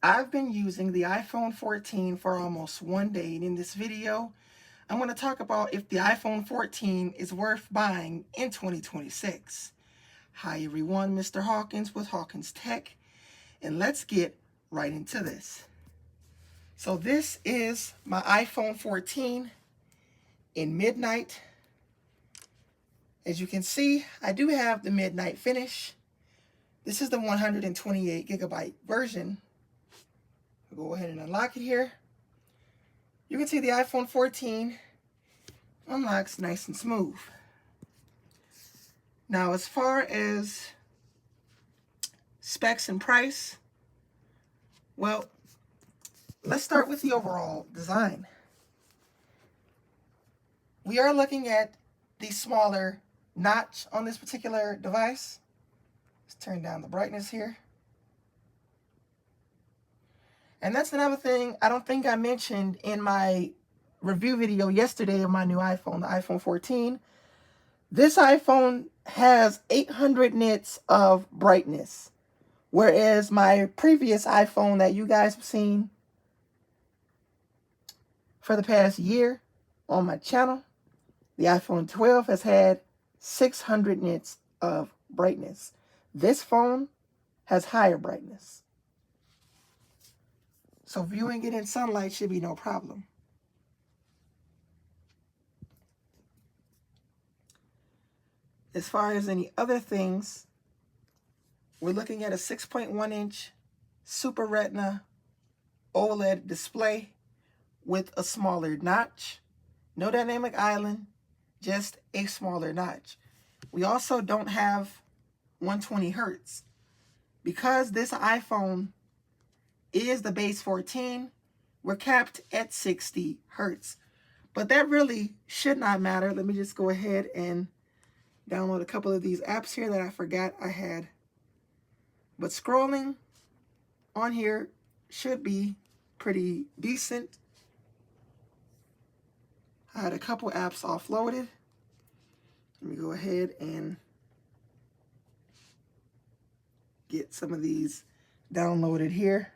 I've been using the iPhone 14 for almost 1 day, and in this video, I'm going to talk about if the iPhone 14 is worth buying in 2026. Hi everyone, Mr. Hawkins with Hawkins Tech, and let's get right into this. So this is my iPhone 14 in midnight. As you can see, I do have the midnight finish. This is the 128 gigabyte version. I'll go ahead and unlock it here. You can see the iPhone 14 unlocks nice and smooth. Now, as far as specs and price, well, let's start with the overall design. We are looking at the smaller notch on this particular device. Let's turn down the brightness here. And that's another thing I don't think I mentioned in my review video yesterday of my new iPhone, the iPhone 14. This iPhone has 800 nits of brightness, whereas my previous iPhone that you guys have seen for the past year on my channel, the iPhone 12 has had 600 nits of brightness. This phone has higher brightness, so viewing it in sunlight should be no problem. As far as any other things, we're looking at a 6.1-inch Super Retina OLED display with a smaller notch. No dynamic island, just a smaller notch. We also don't have 120 hertz. Because this iPhone is the base 14, we're capped at 60 hertz. But that really should not matter. Let me just go ahead and download a couple of these apps here that I forgot I had. But scrolling on here should be pretty decent. I had a couple apps offloaded. Let me go ahead and get some of these downloaded here.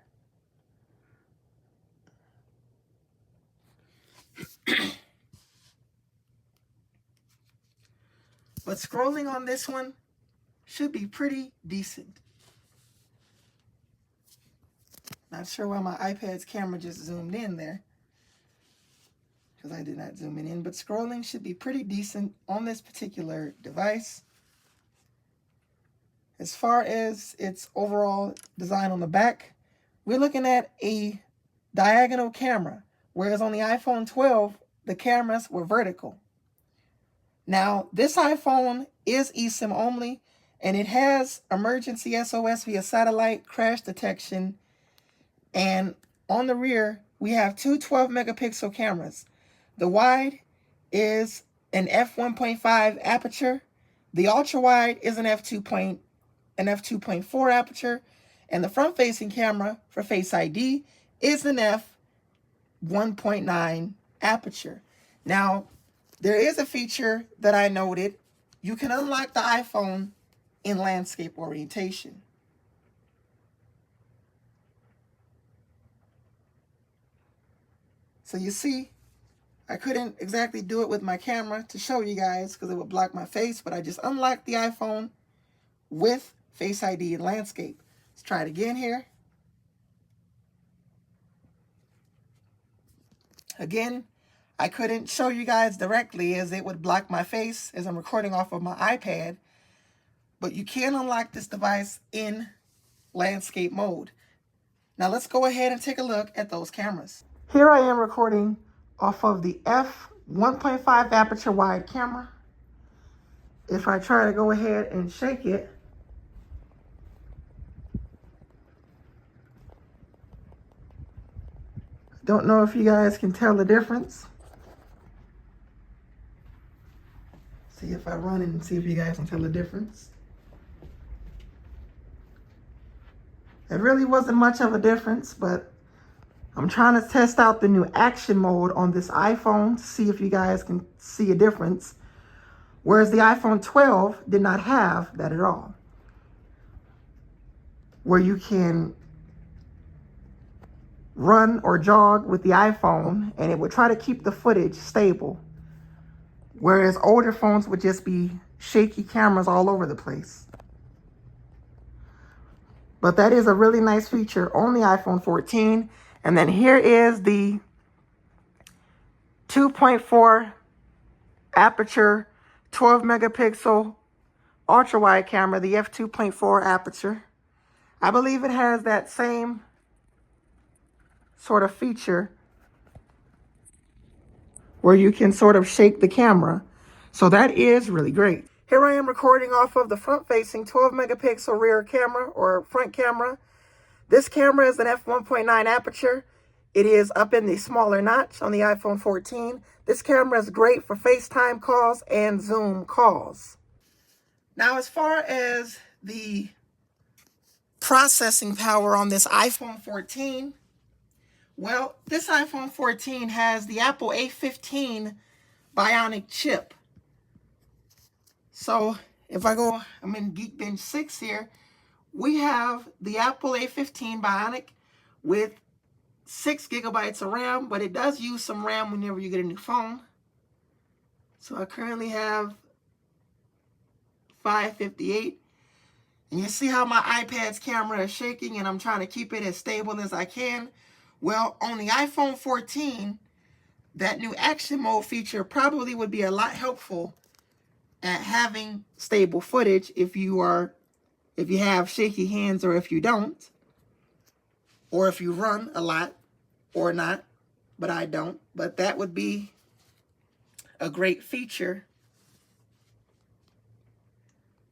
But scrolling on this one should be pretty decent. Not sure why my iPad's camera just zoomed in there, because I did not zoom it in, but scrolling should be pretty decent on this particular device. As far as its overall design on the back, we're looking at a diagonal camera, whereas on the iPhone 12, the cameras were vertical. Now, this iPhone is eSIM only, and it has emergency SOS via satellite, crash detection, and on the rear, we have two 12-megapixel cameras. The wide is an f1.5 aperture. The ultra-wide is an f2.4 aperture, and the front-facing camera for Face ID is an f1.9 aperture. Now, there is a feature that I noted. You can unlock the iPhone in landscape orientation. So you see, I couldn't exactly do it with my camera to show you guys because it would block my face, but I just unlocked the iPhone with Face ID in landscape. Let's try it again here. Again, I couldn't show you guys directly as it would block my face as I'm recording off of my iPad, but you can unlock this device in landscape mode. Now let's go ahead and take a look at those cameras. Here I am recording off of the f1.5 aperture wide camera. If I try to go ahead and shake it, don't know if you guys can tell the difference. See if I run it and see if you guys can tell the difference. It really wasn't much of a difference, but I'm trying to test out the new action mode on this iPhone to see if you guys can see a difference. Whereas the iPhone 12 did not have that at all. Where you can run or jog with the iPhone, and it would try to keep the footage stable. Whereas older phones would just be shaky cameras all over the place. But that is a really nice feature on the iPhone 14. And then here is the 2.4 aperture, 12 megapixel ultra wide camera, the f2.4 aperture. I believe it has that same sort of feature where you can sort of shake the camera. So that is really great. Here I am recording off of the front-facing 12 megapixel rear camera or front camera. This camera is an f1.9 aperture. It is up in the smaller notch on the iPhone 14. This camera is great for FaceTime calls and Zoom calls. Now, as far as the processing power on this iPhone 14, well, this iPhone 14 has the Apple A15 Bionic chip. So if I go, I'm in Geekbench 6 here, we have the Apple A15 Bionic with 6 gigabytes of RAM, but it does use some RAM whenever you get a new phone. So I currently have 558. And you see how my iPad's camera is shaking, and I'm trying to keep it as stable as I can. Well, on the iPhone 14, that new action mode feature probably would be a lot helpful at having stable footage if you have shaky hands or if you don't, or if you run a lot or not, but I don't. But that would be a great feature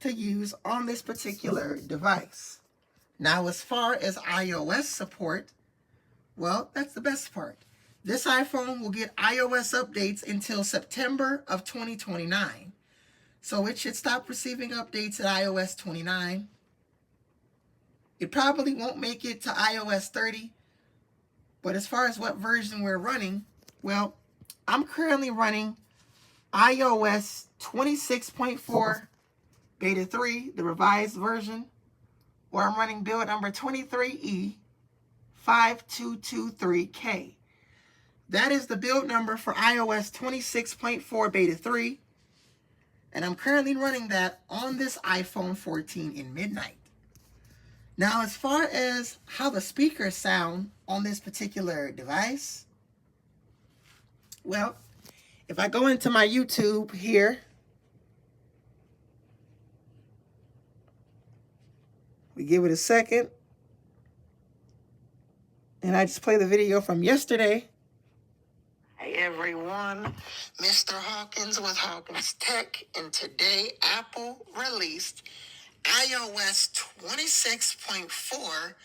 to use on this particular device. Now, as far as iOS support, well, that's the best part. This iPhone will get iOS updates until September of 2029. So it should stop receiving updates at iOS 29. It probably won't make it to iOS 30. But as far as what version we're running, well, I'm currently running iOS 26.4 Beta 3, the revised version, or I'm running build number 23E5223K. That is the build number for iOS 26.4 Beta 3. And I'm currently running that on this iPhone 14 in midnight. Now, as far as how the speakers sound on this particular device, well, if I go into my YouTube here, we give it a second, and I just play the video from yesterday. Hey everyone, Mr. Hawkins with Hawkins Tech, and today Apple released iOS 26.4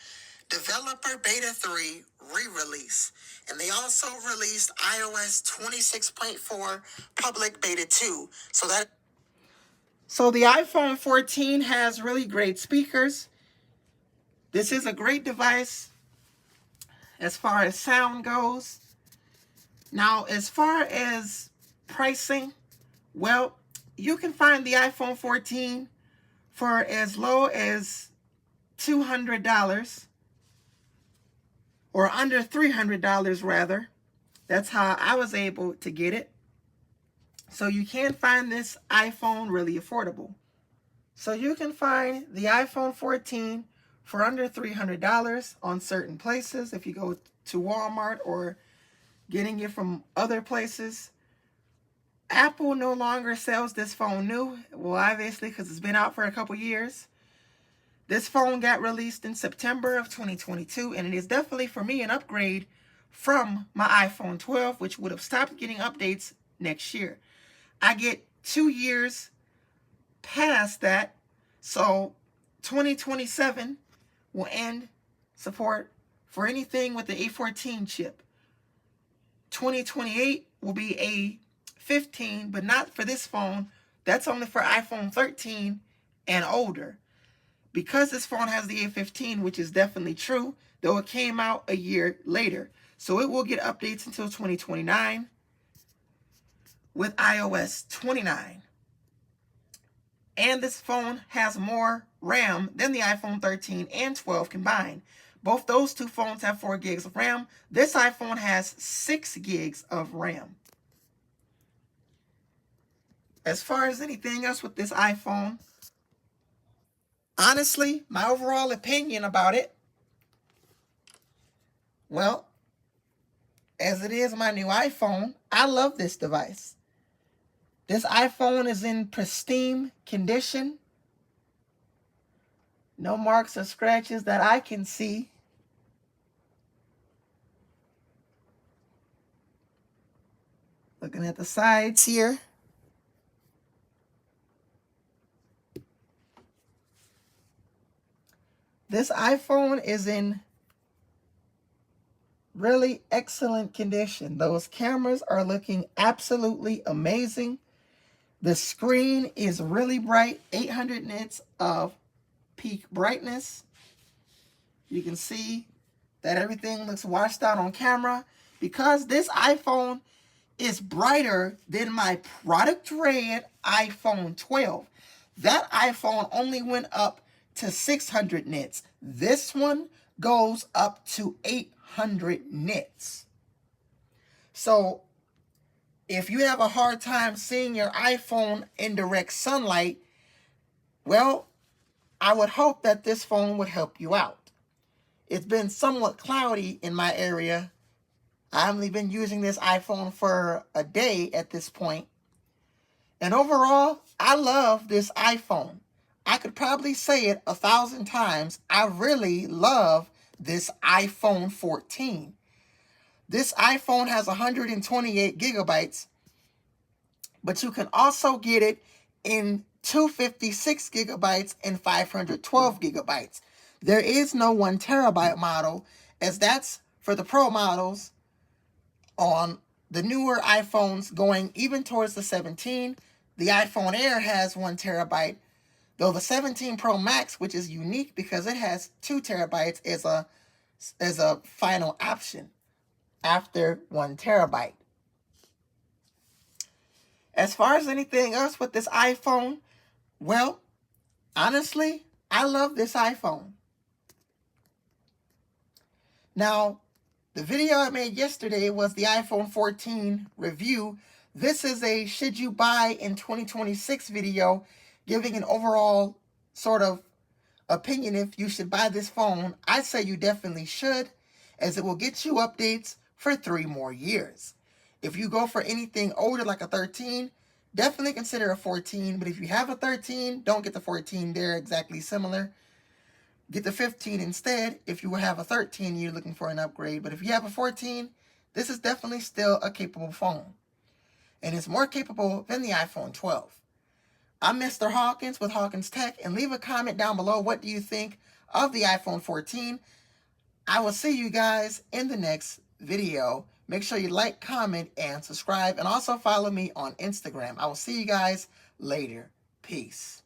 Developer Beta 3 re-release. And they also released iOS 26.4 Public Beta 2. So the iPhone 14 has really great speakers. This is a great device as far as sound goes. Now, as far as pricing, well, you can find the iPhone 14 for as low as $200 or under $300 rather. That's how I was able to get it. So you can find this iPhone really affordable. So you can find the iPhone 14 for under $300 on certain places if you go to Walmart or getting it from other places. Apple no longer sells this phone new. Well, obviously, because it's been out for a couple years. This phone got released in September of 2022, and it is definitely, for me, an upgrade from my iPhone 12, which would have stopped getting updates next year. I get 2 years past that, so 2027 will end support for anything with the A14 chip. 2028 will be A15, but not for this phone. That's only for iPhone 13 and older. Because this phone has the A15, which is definitely true, though it came out a year later. So it will get updates until 2029 with iOS 29. And this phone has more RAM than the iPhone 13 and 12 combined. Both those two phones have 4 gigs of RAM. This iPhone has 6 gigs of RAM. As far as anything else with this iPhone, honestly, my overall opinion about it, well, as it is my new iPhone, I love this device. This iPhone is in pristine condition. No marks or scratches that I can see. Looking at the sides here. This iPhone is in really excellent condition. Those cameras are looking absolutely amazing. The screen is really bright, 800 nits of peak brightness. You can see that everything looks washed out on camera. Because this iPhone is brighter than my product red iPhone 12. That iPhone only went up to 600 nits. This one goes up to 800 nits. So if you have a hard time seeing your iPhone in direct sunlight, well, I would hope that this phone would help you out. It's been somewhat cloudy in my area. I've only been using this iPhone for a day at this point. And overall, I love this iPhone. I could probably say it 1,000 times. I really love this iPhone 14. This iPhone has 128 gigabytes, but you can also get it in 256 gigabytes and 512 gigabytes. There is no 1 terabyte model, as that's for the Pro models on the newer iPhones going even towards the 17. The iPhone Air has 1 terabyte, though the 17 Pro Max, which is unique because it has 2 terabytes as a final option after 1 terabyte. As far as anything else with this iPhone, well, honestly, I love this iPhone. Now, the video I made yesterday was the iPhone 14 review. This is a should you buy in 2026 video, giving an overall sort of opinion if you should buy this phone. I say you definitely should, as it will get you updates for 3 more years. If you go for anything older like a 13, definitely consider a 14. But if you have a 13, don't get the 14. They're exactly similar. Get the 15 instead if you have a 13 and you're looking for an upgrade. But if you have a 14, this is definitely still a capable phone. And it's more capable than the iPhone 12. I'm Mr. Hawkins with Hawkins Tech, and leave a comment down below. What do you think of the iPhone 14? I will see you guys in the next video. Make sure you like, comment, and subscribe, and also follow me on Instagram. I will see you guys later. Peace.